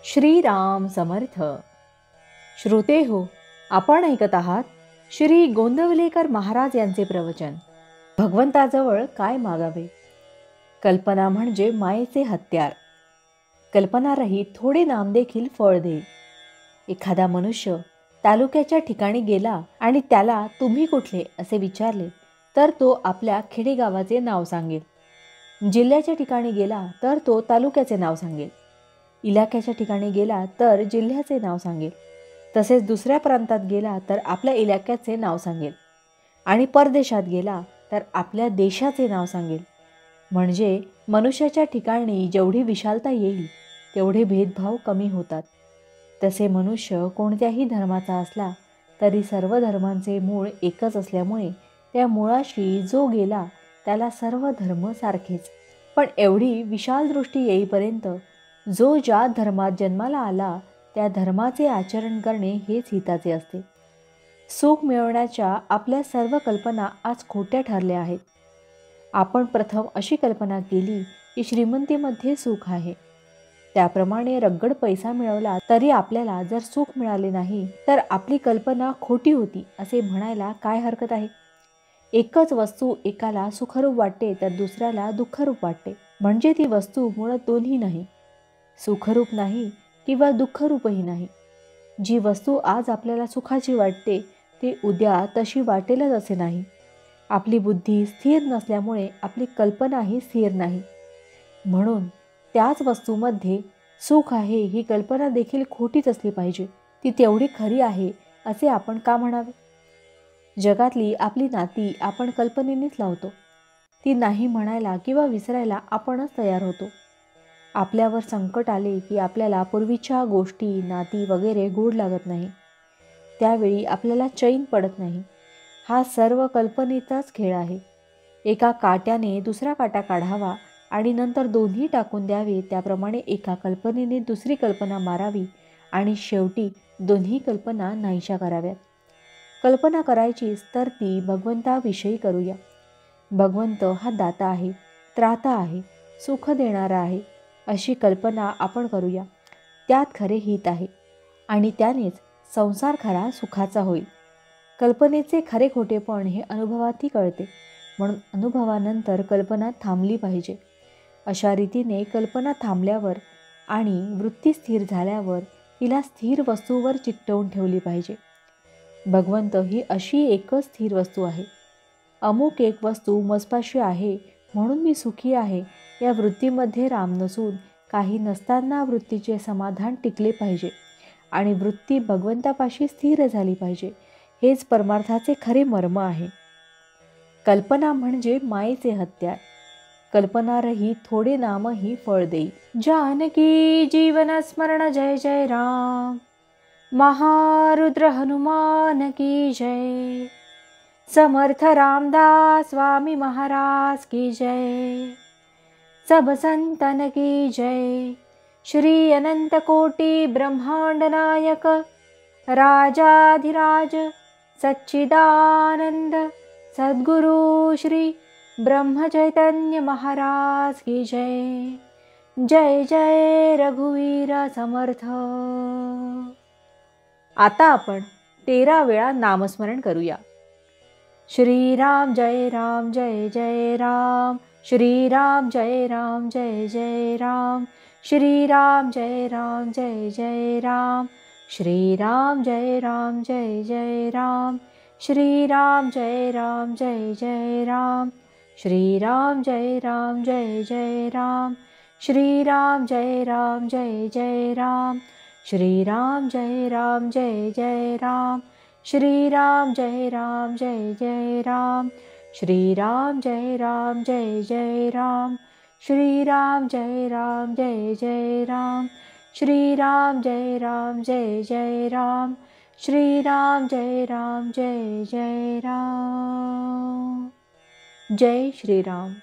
श्रीराम समर्थ. श्रोते हो, आपण ऐकत आहात श्री गोंदवलेकर महाराज यांचे प्रवचन. भगवंताजवळ काय मागावे. कल्पना म्हणजे मायेचे हत्यार. कल्पनारहित थोडे नाम देखील फळ देईल. एखादा मनुष्य तालुक्याच्या ठिकाणी गेला आणि त्याला तुम्ही कुठले असे विचारले तर तो आपल्या खेडेगावाचे नाव सांगेल. जिल्ह्याच्या ठिकाणी गेला तर तो तालुक्याचे नाव सांगेल. इलाक्याच्या ठिकाणी गेला तर जिल्ह्याचे नाव सांगेल. तसेच दुसऱ्या प्रांतात गेला तर आपल्या इलाक्याचे नाव सांगेल आणि परदेशात गेला तर आपल्या देशाचे नाव सांगेल. म्हणजे मनुष्याच्या ठिकाणी जेवढी विशालता येईल तेवढे भेदभाव कमी होतात. तसे मनुष्य कोणत्याही धर्माचा असला तरी सर्व धर्मांचे मूळ एकच असल्यामुळे त्या मुळाशी जो गेला त्याला सर्व धर्म सारखेच. पण एवढी विशाल दृष्टी येईपर्यंत जो ज्या धर्मात जन्माला आला त्या धर्माचे आचरण करणे हेच हिताचे असते. सुख मिळवण्याच्या आपल्या सर्व कल्पना आज खोट्या ठरल्या आहेत. आपण प्रथम अशी कल्पना केली की श्रीमंतीमध्ये सुख आहे. त्याप्रमाणे रगड पैसा मिळवला तरी आपल्याला जर सुख मिळाले नाही तर आपली कल्पना खोटी होती असे म्हणायला काय हरकत आहे. एकच वस्तू एकाला सुखरूप वाटते तर दुसऱ्याला दुःखरूप वाटते. म्हणजे ती वस्तू मुळात दोन्ही नाही, सुखरूप नाही किंवा दुःखरूपही नाही. जी वस्तू आज आपल्याला सुखाची वाटते ती उद्या तशी वाटेलच असे नाही. आपली बुद्धी स्थिर नसल्यामुळे आपली कल्पनाही स्थिर नाही. म्हणून त्याच वस्तूमध्ये सुख आहे ही कल्पना देखील खोटीच असली पाहिजे. ती तेवढी खरी आहे असे आपण का म्हणावे. जगातली आपली नाती आपण कल्पनेनेच लावतो. ती नाही म्हणायला किंवा विसरायला आपणच तयार होतो. आपल्यावर संकट आले की आपल्याला पूर्वीच्या गोष्टी नाती वगैरे गोड लागत नाही. त्यावेळी आपल्याला चैन पडत नाही. हा सर्व कल्पनेचाच खेळ आहे. एका काट्याने दुसरा काटा काढावा आणि नंतर दोन्ही टाकून द्यावे त्याप्रमाणे एका कल्पनेने दुसरी कल्पना मारावी आणि शेवटी दोन्ही कल्पना नाहीशा कराव्यात. कल्पना करायचीच तर ती भगवंताविषयी करूया. भगवंत हा दाता आहे, त्राता आहे, सुख देणारा आहे अशी कल्पना आपण करूया. त्यात खरे हित आहे आणि त्यानेच संसार खरा सुखाचा होईल. कल्पनेचे खरे खोटेपण हे अनुभवातही कळते. म्हणून अनुभवानंतर कल्पना थांबली पाहिजे. अशा रीतीने कल्पना थांबल्यावर आणि वृत्ती स्थिर झाल्यावर तिला स्थिर वस्तूवर चिकटवून ठेवली पाहिजे. भगवंत ही अशी एकच स्थिर वस्तू आहे. अमुक एक वस्तू मजपाशी आहे म्हणून मी सुखी आहे या वृत्तीमध्ये राम नसून काही नसताना वृत्तीचे समाधान टिकले पाहिजे आणि वृत्ती भगवंतापाशी स्थिर झाली पाहिजे. हेच परमार्थाचे खरे मर्म आहे. कल्पना म्हणजे मायेचे हत्यार. कल्पनारहित थोडे नामही फळ देई. जानकी जीवन स्मरण जय जय राम. महारुद्र हनुमान की जय. समर्थ रामदास स्वामी महाराज की जय. सब संतन की जय. श्री अनंत कोटि ब्रह्मांड नायक राजाधिराज सच्चिदानंद सद्गुरु श्री ब्रह्म चैतन्य महाराज की जय. जय जय रघुवीर समर्थ. आता आपण 13 वेळा नामस्मरण करूया. श्रीराम जय राम जय जय राम. श्रीराम जय राम जय जय राम. श्रीराम जय राम जय जय राम. श्रीराम जय राम जय जय राम. श्रीराम जय राम जय जय राम. श्रीराम जय राम जय जय राम. श्रीराम जय राम जय जय राम. श्रीराम जय राम जय जय राम. श्रीराम जय राम जय जय राम. श्रीराम जय राम जय जय राम. श्रीराम जय राम जय जय राम. श्रीराम जय राम जय जय राम. श्रीराम जय राम जय जय राम. जय श्रीराम.